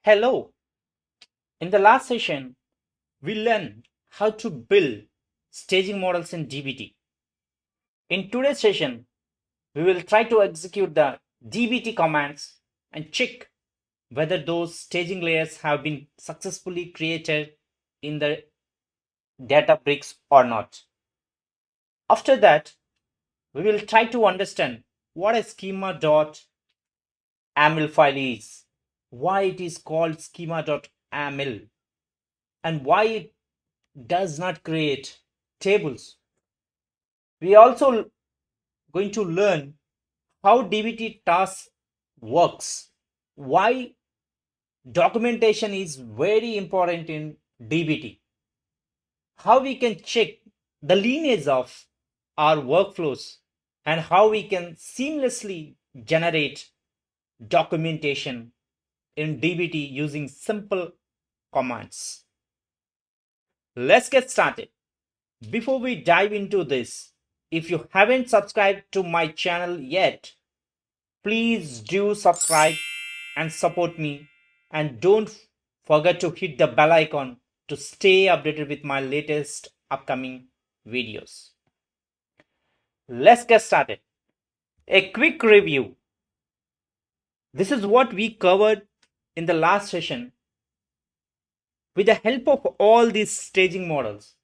Hello. In the last session, we learned how to build staging models in dbt. In today's session, we will try to execute the dbt commands and check whether those staging layers have been successfully created in the Databricks or not. After that, we will try to understand what a schema.aml file is, why it is called schema.aml, and why it does not create tables. We also going to learn how dbt task works, why documentation is very important in dbt, how we can check the lineage of our workflows, and how we can seamlessly generate documentation in dbt using simple commands. Let's get started. Before we dive into this, if you haven't subscribed to my channel yet, please do subscribe and support me, and don't forget to hit the bell icon to stay updated with my latest upcoming videos. Let's get started. A quick review. This is what we covered in the last session. With the help of all these staging models,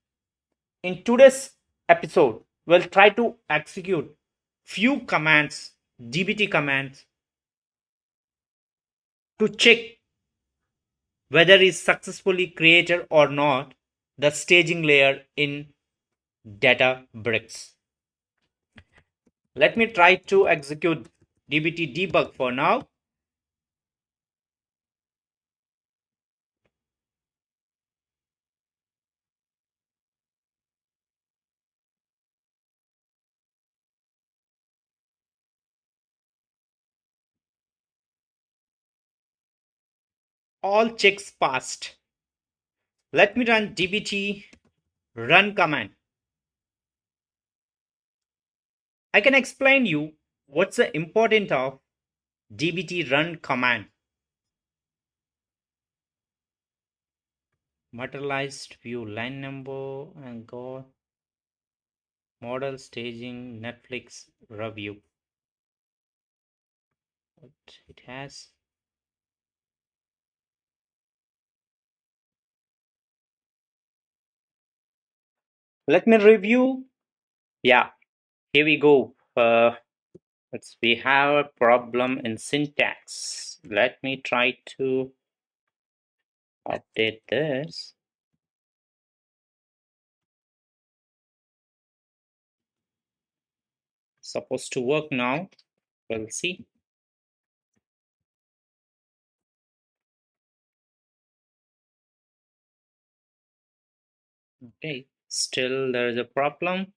in today's episode, we'll try to execute few commands, dbt commands, to check whether it's successfully created or not the staging layer in Databricks. Let me try to execute dbt debug for now. All checks passed. Let me run dbt run command. I can explain you what's the importance of dbt run command. Materialized view line number and go model staging Netflix review. What it has. Let me review. Yeah, here we go. We have a problem in syntax. Let me try to update this. Supposed to work now. We'll see. Okay, still there is a problem.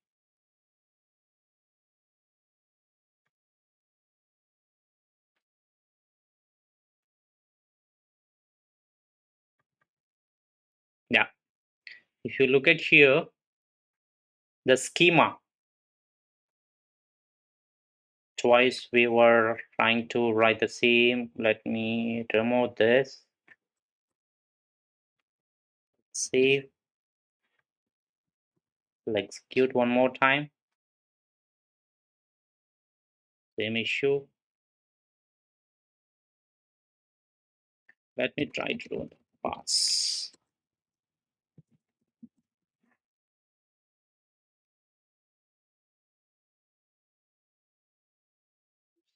Yeah, if you look at here, the schema. Twice we were trying to write the same. Let me remove this. Save. We'll execute one more time. Same issue. Let me try to do the pass.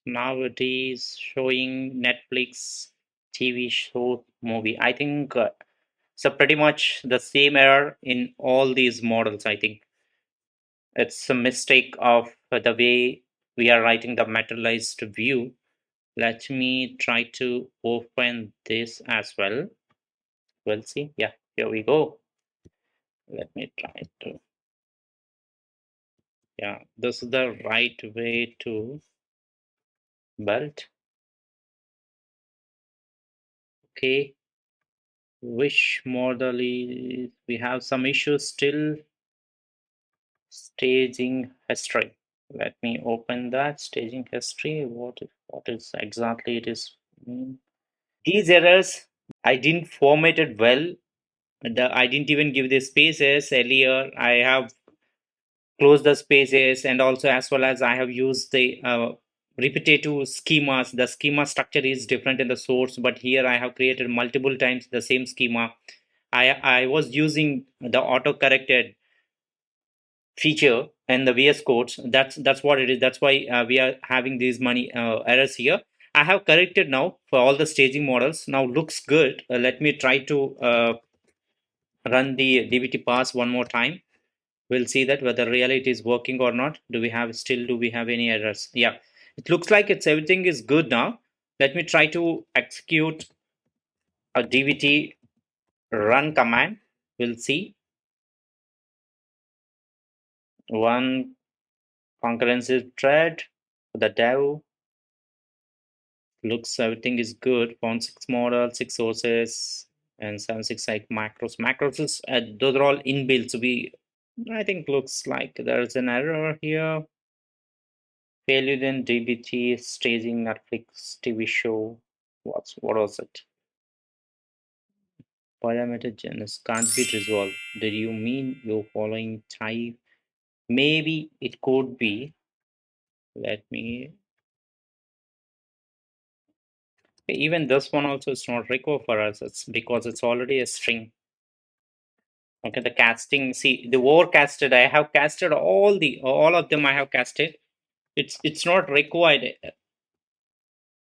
Now it is showing Netflix TV show movie. I think so pretty much the same error in all these models. I think it's a mistake of the way we are writing the materialized view. Let me try to open this as well. We'll see. Yeah, here we go. Let me try to. Yeah, this is the right way to build. Okay. Wish model is, we have some issues still. Staging history. Let me open that staging history. What is exactly it is? These errors I didn't format it well. I didn't even give the spaces earlier. I have closed the spaces, and also as well as I have used the repetitive schemas. The schema structure is different in the source, but here I have created multiple times the same schema. I was using the auto corrected feature in the VS codes. That's what it is. That's why we are having these many errors here. I have corrected now for all the staging models. Now looks good. Let me try to run the dbt pass one more time. We'll see that whether really it is working or not. Do we have any errors? Yeah, it looks like it's everything is good now. Let me try to execute a dbt run command. We'll see. One concurrency thread for the dev. Looks everything is good. Found 6 model, 6 sources, and 768 macros is those are all inbuilt. So I think looks like there's an error here. Failure in dbt staging Netflix TV show. What was it? Parameter genus can't be resolved. Did you mean your following type? Maybe it could be. Let me. Even this one also is not required for us. It's because it's already a string. Okay, the casting. See, the overcasted. I have casted all of them. I have casted. It's not required.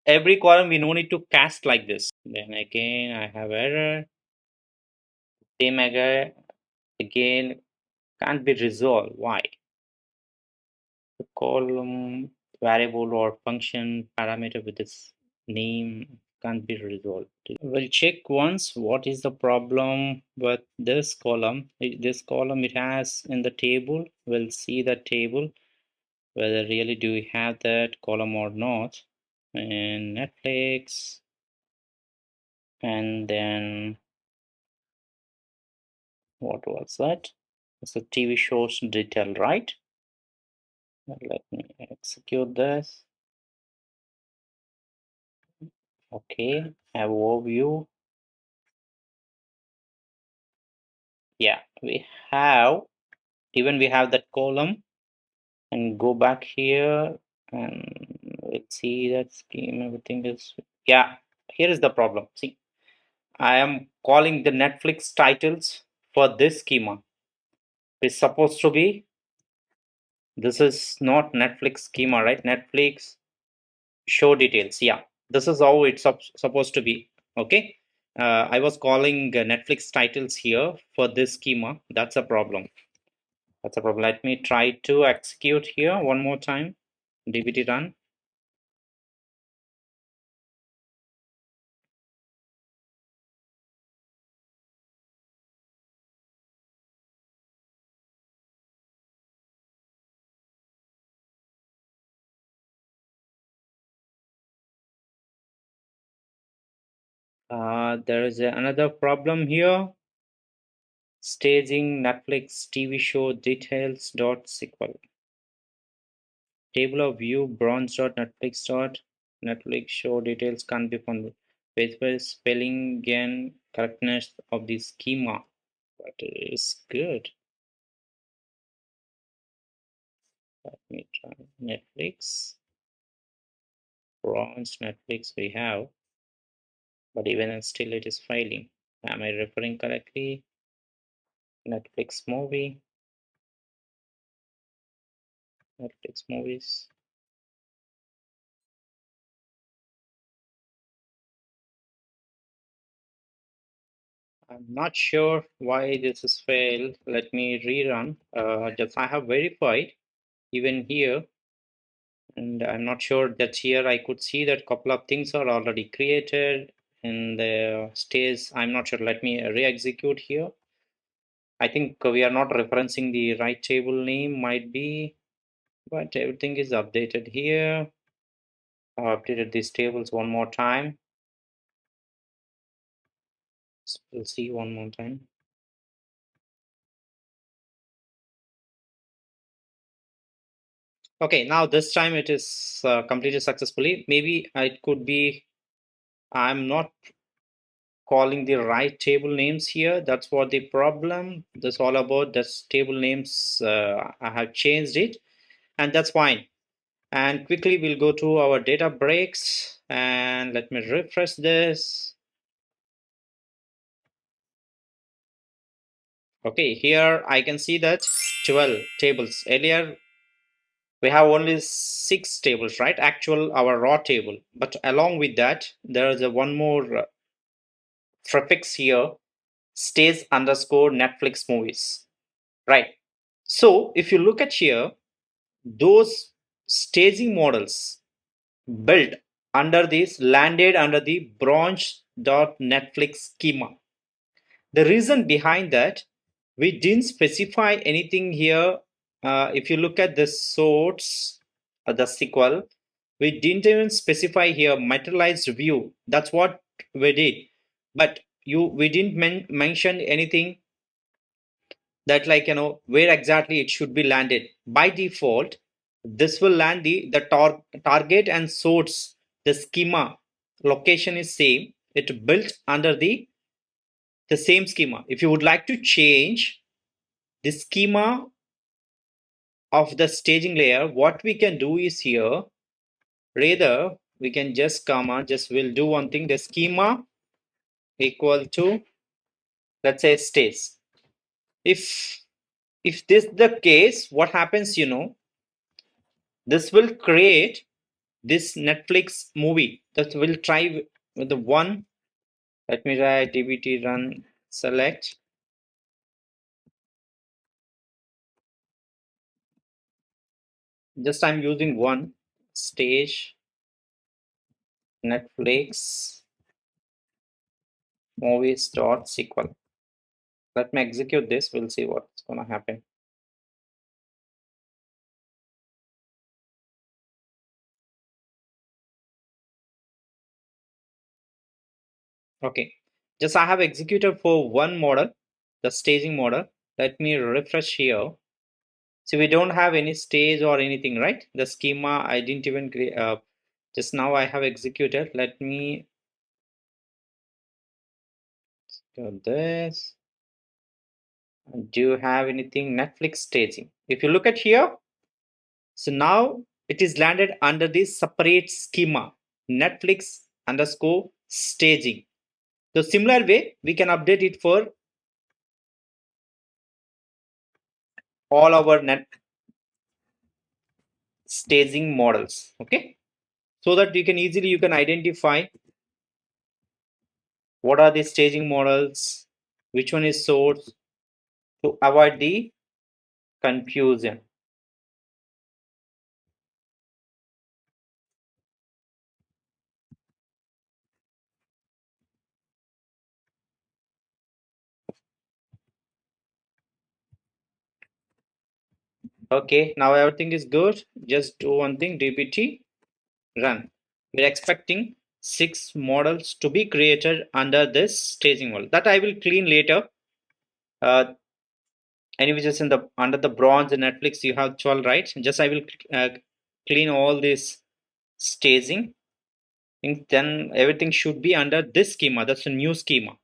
Every column we no need to cast like this. Then again, I have error. Same error again. Can't be resolved. Why? The column variable or function parameter with this name can't be resolved. We'll check once what is the problem with this column. This column it has in the table. We'll see the table whether really do we have that column or not. And Netflix, and then what was that? It's a TV shows detail, right? Let me execute this. Okay, have overview. Yeah, we have that column, and go back here and let's see that scheme. Everything is, yeah, here is the problem. See, I am calling the Netflix titles for this schema. It's supposed to be, this is not Netflix schema, right? Netflix show details. Yeah, this is how it's supposed to be. Okay, I was calling Netflix titles here for this schema. That's a problem. Let me try to execute here one more time. dbt run. There is another problem here. Staging Netflix TV show details.sql. Table of view bronze.netflix. Netflix show details can't be found. With spelling and correctness of the schema. But it is good. Let me try Netflix. Bronze Netflix we have. But even still it is failing. Am I referring correctly? Netflix movie. Netflix movies. I'm not sure why this is failed. Let me rerun. Just I have verified even here, and I'm not sure that here I could see that couple of things are already created in the stage. I'm not sure. Let me re-execute here. I think we are not referencing the right table name, might be, but everything is updated here. I've updated these tables one more time. So we'll see one more time. Okay, now this time it is completed successfully. Maybe it could be, I'm not calling the right table names here. That's what the problem. That's all about this table names. I have changed it, and that's fine. And quickly we'll go to our Databricks and let me refresh this. Okay, here I can see that 12 tables. Earlier we have only 6 tables, right? Actual our raw table, but along with that there is a one more prefix here, stays underscore Netflix movies, right? So if you look at here, those staging models built under this landed under the branch.netflix schema. The reason behind that, we didn't specify anything here. If you look at the source, the SQL, we didn't even specify here materialized view. That's what we did. But we didn't mention anything that, like, where exactly it should be landed. By default, this will land the target and source, the schema location is same. It built under the same schema. If you would like to change the schema of the staging layer, what we can do is here, rather we can just we'll do one thing, the schema equal to, let's say, stage. If this is the case, what happens, this will create this Netflix movie that will try with the one. Let me write dbt run select. Just I'm using one stage Netflix movies.sql. Let me execute this. We'll see what's going to happen. Okay, just I have executed for one model, the staging model. Let me refresh here. So we don't have any stage or anything, right? The schema I didn't even create. Just now I have executed. Let me do this. Do you have anything Netflix staging? If you look at here, so now it is landed under this separate schema, Netflix underscore staging. So similar way, we can update it for all our net staging models. Okay, so that you can identify what are the staging models, which one is source, to avoid the confusion. Okay, now everything is good. Just do one thing, dbt run. We're expecting 6 models to be created under this staging model. That I will clean later. Anyway, just in the under the bronze and Netflix, you have 12, right? Just I will clean all this staging. Then everything should be under this schema. That's a new schema.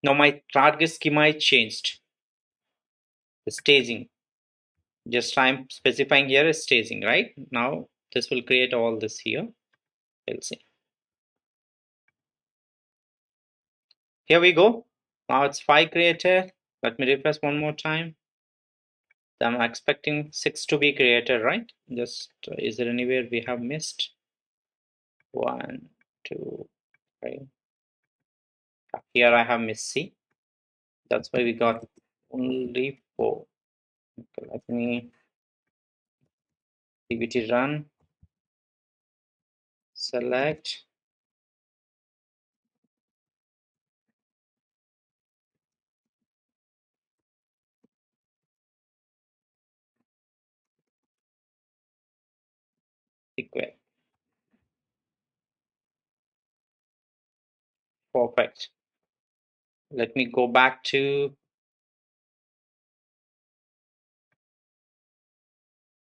Now my target schema is changed. The staging. Just I'm specifying here is staging, right? Now this will create all this here. We'll see. Here we go. Now it's 5 created. Let me refresh one more time. I'm expecting 6 to be created, right? Just is there anywhere we have missed? 1, 2, 3. Here I have missed C. That's why we got only 4. Okay, let me dbt run select equal. Perfect. Let me go back to,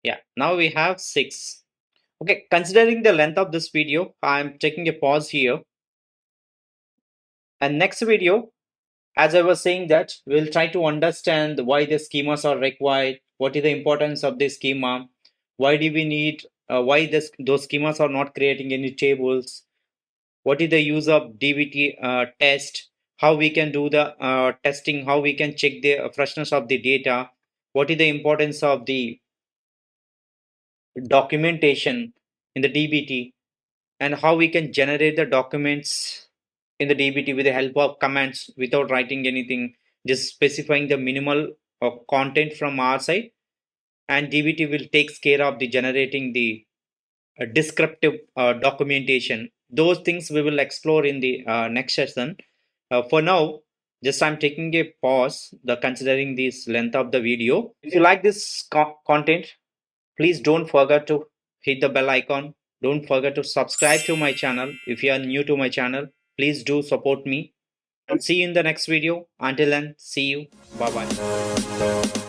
yeah, now we have 6. Okay, considering the length of this video, I'm taking a pause here. And next video, as I was saying, that we'll try to understand why the schemas are required, what is the importance of the schema, why do we need, why those schemas are not creating any tables, what is the use of DBT test, how we can do the testing, how we can check the freshness of the data, what is the importance of the documentation in the DBT, and how we can generate the documents in the DBT with the help of commands without writing anything, just specifying the minimal content from our side, and DBT will takes care of the generating the descriptive documentation. Those things we will explore in the next session. For now, just I'm taking a pause, the considering this length of the video. If you like this content, please don't forget to hit the bell icon. Don't forget to subscribe to my channel. If you are new to my channel, please do support me. And see you in the next video. Until then, see you. Bye bye.